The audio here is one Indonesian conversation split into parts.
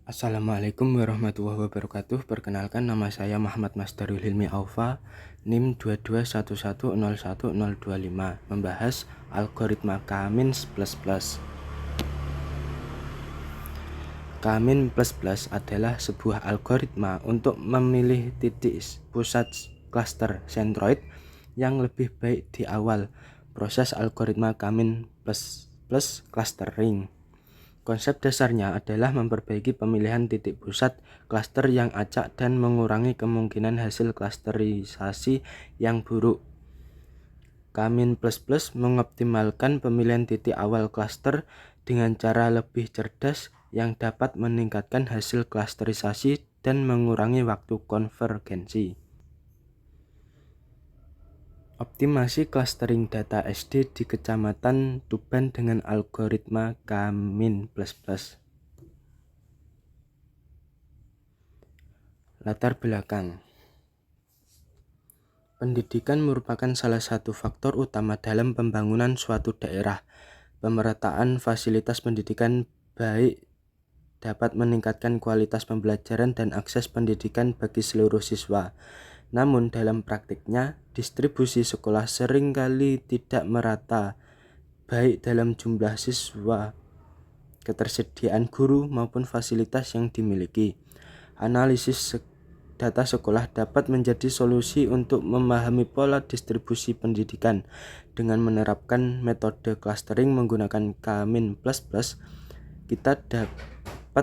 Assalamualaikum warahmatullahi wabarakatuh. Perkenalkan, nama saya Muhammad Masdarul Hilmi Aufa, NIM 221101025, membahas algoritma K-. K-+ adalah sebuah algoritma untuk memilih titik pusat klaster sentroid yang lebih baik di awal proses algoritma K-+ clustering. Konsep dasarnya adalah memperbaiki pemilihan titik pusat klaster yang acak dan mengurangi kemungkinan hasil klasterisasi yang buruk. K-+ mengoptimalkan pemilihan titik awal klaster dengan cara lebih cerdas yang dapat meningkatkan hasil klasterisasi dan mengurangi waktu konvergensi. Optimasi clustering data SD di Kecamatan Tuban dengan algoritma K-+. Latar belakang. Pendidikan merupakan salah satu faktor utama dalam pembangunan suatu daerah. Pemerataan fasilitas pendidikan baik dapat meningkatkan kualitas pembelajaran dan akses pendidikan bagi seluruh siswa. Namun dalam praktiknya, distribusi sekolah seringkali tidak merata, baik dalam jumlah siswa, ketersediaan guru, maupun fasilitas yang dimiliki. Analisis data sekolah dapat menjadi solusi untuk memahami pola distribusi pendidikan. Dengan menerapkan metode clustering menggunakan K-+, kita dapat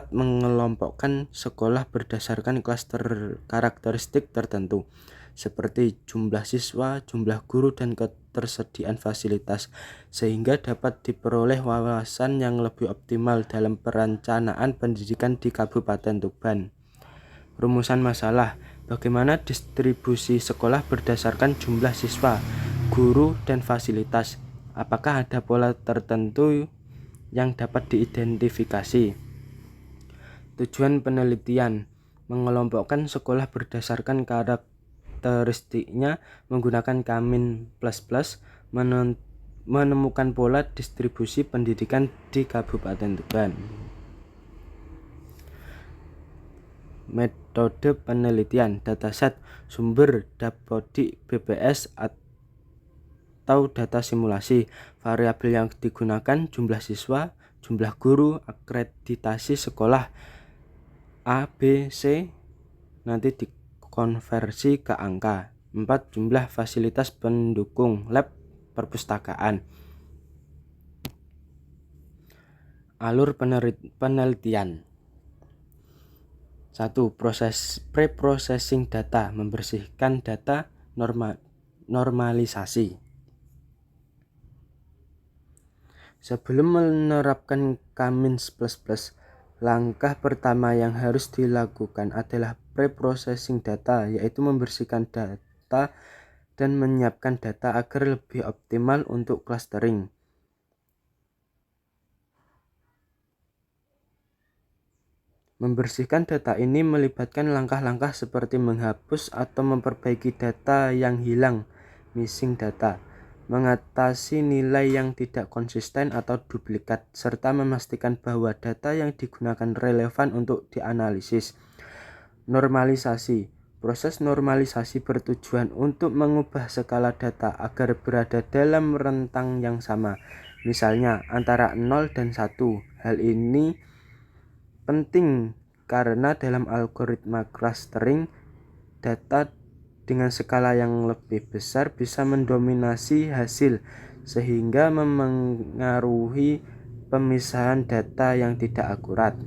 mengelompokkan sekolah berdasarkan klaster karakteristik tertentu, seperti jumlah siswa, jumlah guru, dan ketersediaan fasilitas, sehingga dapat diperoleh wawasan yang lebih optimal dalam perencanaan pendidikan di Kabupaten Tuban. Rumusan masalah: bagaimana distribusi sekolah berdasarkan jumlah siswa, guru, dan fasilitas? Apakah ada pola tertentu yang dapat diidentifikasi? Tujuan penelitian: mengelompokkan sekolah berdasarkan karakteristiknya menggunakan K-+, menemukan pola distribusi pendidikan di Kabupaten Tuban. Metode penelitian: dataset, sumber Dapodik, BPS, atau data simulasi. Variabel yang digunakan: jumlah siswa, jumlah guru, akreditasi sekolah A, B, C, nanti dikonversi ke angka. 4. Jumlah fasilitas pendukung, lab, perpustakaan. Alur penelitian. 1. Preprocessing data, membersihkan data, normalisasi. Sebelum menerapkan K-++, langkah pertama yang harus dilakukan adalah preprocessing data, yaitu membersihkan data dan menyiapkan data agar lebih optimal untuk clustering. Membersihkan data ini melibatkan langkah-langkah seperti menghapus atau memperbaiki data yang hilang, missing data, mengatasi nilai yang tidak konsisten atau duplikat, serta memastikan bahwa data yang digunakan relevan untuk dianalisis. Normalisasi. Proses normalisasi bertujuan untuk mengubah skala data agar berada dalam rentang yang sama, misalnya antara 0 dan 1. Hal ini penting karena dalam algoritma clustering, data dengan skala yang lebih besar bisa mendominasi hasil, sehingga memengaruhi pemisahan data yang tidak akurat.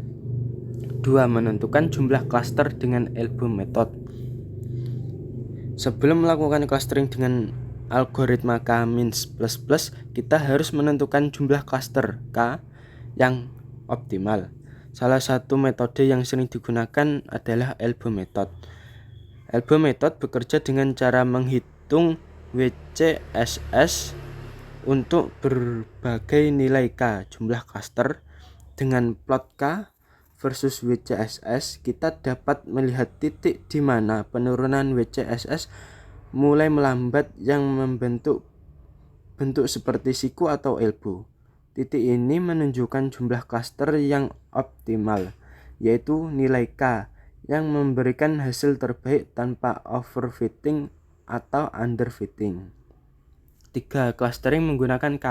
2. Menentukan jumlah klaster dengan elbow method. Sebelum melakukan clustering dengan algoritma K-++, kita harus menentukan jumlah klaster K yang optimal. Salah satu metode yang sering digunakan adalah elbow method. Elbow method bekerja dengan cara menghitung WCSS untuk berbagai nilai K, jumlah klaster. Dengan plot K versus WCSS, kita dapat melihat titik di mana penurunan WCSS mulai melambat yang membentuk bentuk seperti siku atau elbow. Titik ini menunjukkan jumlah klaster yang optimal. yaitu nilai K yang memberikan hasil terbaik tanpa overfitting atau underfitting. 3. Clustering menggunakan K-.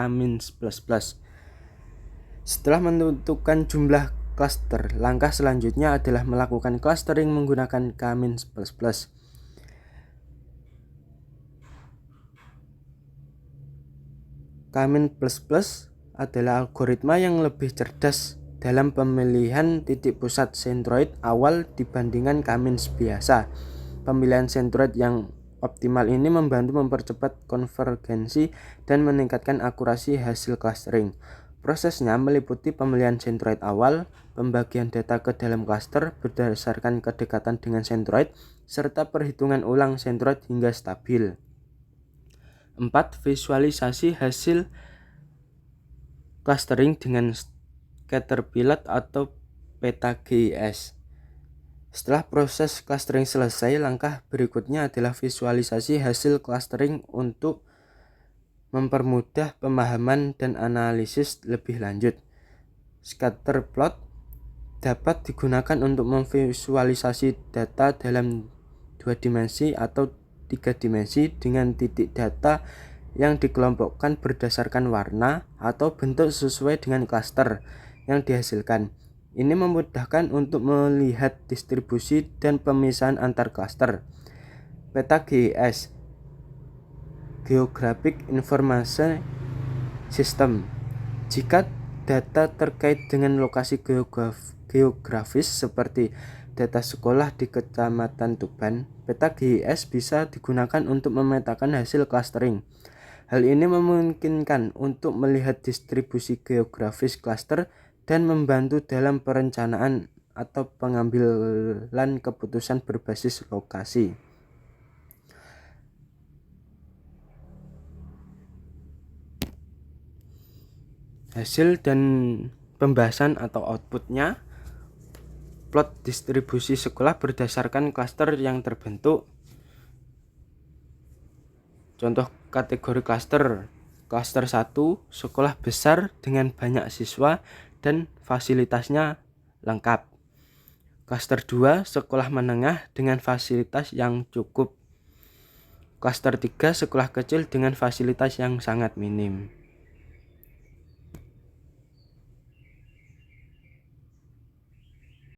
Setelah menentukan jumlah cluster, langkah selanjutnya adalah melakukan clustering menggunakan K-. K-+ adalah algoritma yang lebih cerdas dalam pemilihan titik pusat sentroid awal dibandingkan K- biasa. Pemilihan sentroid yang optimal ini membantu mempercepat konvergensi dan meningkatkan akurasi hasil clustering. Prosesnya meliputi pemilihan sentroid awal, pembagian data ke dalam cluster berdasarkan kedekatan dengan sentroid, serta perhitungan ulang sentroid hingga stabil. 4. Visualisasi hasil clustering dengan scatter plot atau peta GIS. Setelah proses clustering selesai, langkah berikutnya adalah visualisasi hasil clustering untuk mempermudah pemahaman dan analisis lebih lanjut. Scatter plot dapat digunakan untuk memvisualisasi data dalam 2 dimensi atau 3 dimensi dengan titik data yang dikelompokkan berdasarkan warna atau bentuk sesuai dengan cluster yang dihasilkan. Ini memudahkan untuk melihat distribusi dan pemisahan antar cluster. Peta GIS, Geographic Information System. Jika data terkait dengan lokasi geografis seperti data sekolah di Kecamatan Tuban, peta GIS bisa digunakan untuk memetakan hasil clustering. Hal ini memungkinkan untuk melihat distribusi geografis cluster dan membantu dalam perencanaan atau pengambilan keputusan berbasis lokasi. Hasil dan pembahasan atau outputnya, plot distribusi sekolah berdasarkan klaster yang terbentuk. Contoh kategori klaster. Klaster 1, sekolah besar dengan banyak siswa dan fasilitasnya lengkap. Klaster 2, sekolah menengah dengan fasilitas yang cukup. Klaster 3, sekolah kecil dengan fasilitas yang sangat minim.